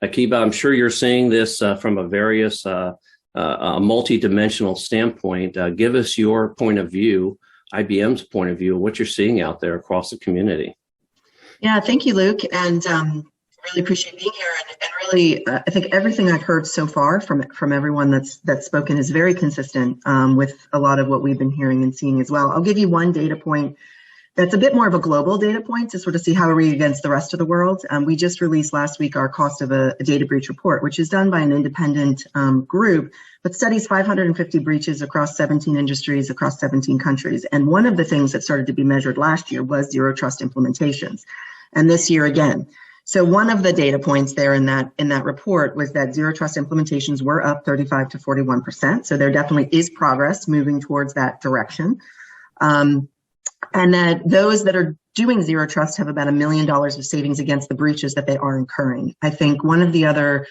Akiba, I'm sure you're seeing this from a multi-dimensional standpoint. Give us your point of view, IBM's point of view, of what you're seeing out there across the community. Yeah, thank you, Luke, and really appreciate being here. And really, I think everything I've heard so far from everyone that's spoken is very consistent with a lot of what we've been hearing and seeing as well. I'll give you one data point that's a bit more of a global data point to sort of see how are we against the rest of the world. We just released last week our cost of a data breach report, which is done by an independent group, but studies 550 breaches across 17 industries, across 17 countries. And one of the things that started to be measured last year was zero trust implementations. And this year again. So one of the data points there in that report was that zero trust implementations were up 35 to 41%. So there definitely is progress moving towards that direction. And that those that are doing zero trust have about $1 million of savings against the breaches that they are incurring. I think one of the other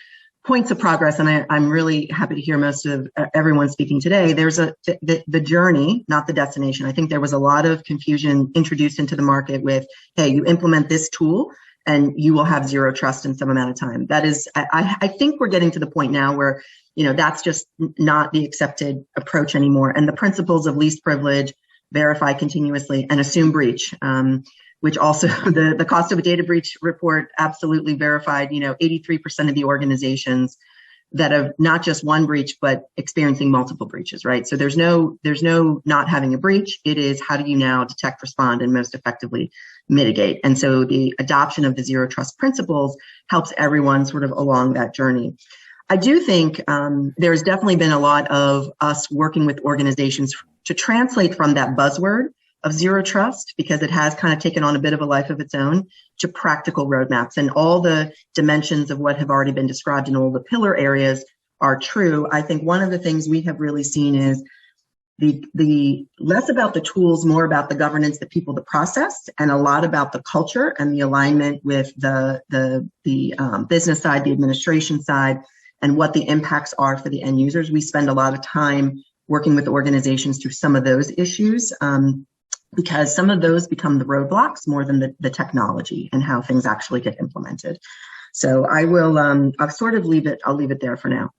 points of progress, and I'm really happy to hear most of everyone speaking today, there's the journey, not the destination. I think there was a lot of confusion introduced into the market with, hey, you implement this tool and you will have zero trust in some amount of time. That is, I think we're getting to the point now where, that's just not the accepted approach anymore. And the principles of least privilege, verify continuously, and assume breach, which also the cost of a data breach report absolutely verified, 83% of the organizations that have not just one breach, but experiencing multiple breaches, right? So there's no not having a breach. It is how do you now detect, respond, and most effectively mitigate. And so the adoption of the zero trust principles helps everyone sort of along that journey. I do think there's definitely been a lot of us working with organizations to translate from that buzzword of zero trust, because it has kind of taken on a bit of a life of its own, to practical roadmaps. And all the dimensions of what have already been described in all the pillar areas are true. I think one of the things we have really seen is the less about the tools, more about the governance, the people, the process, and a lot about the culture and the alignment with the business side, the administration side, and what the impacts are for the end users. We spend a lot of time working with organizations through some of those issues because some of those become the roadblocks more than the technology and how things actually get implemented. So I'll leave it there for now.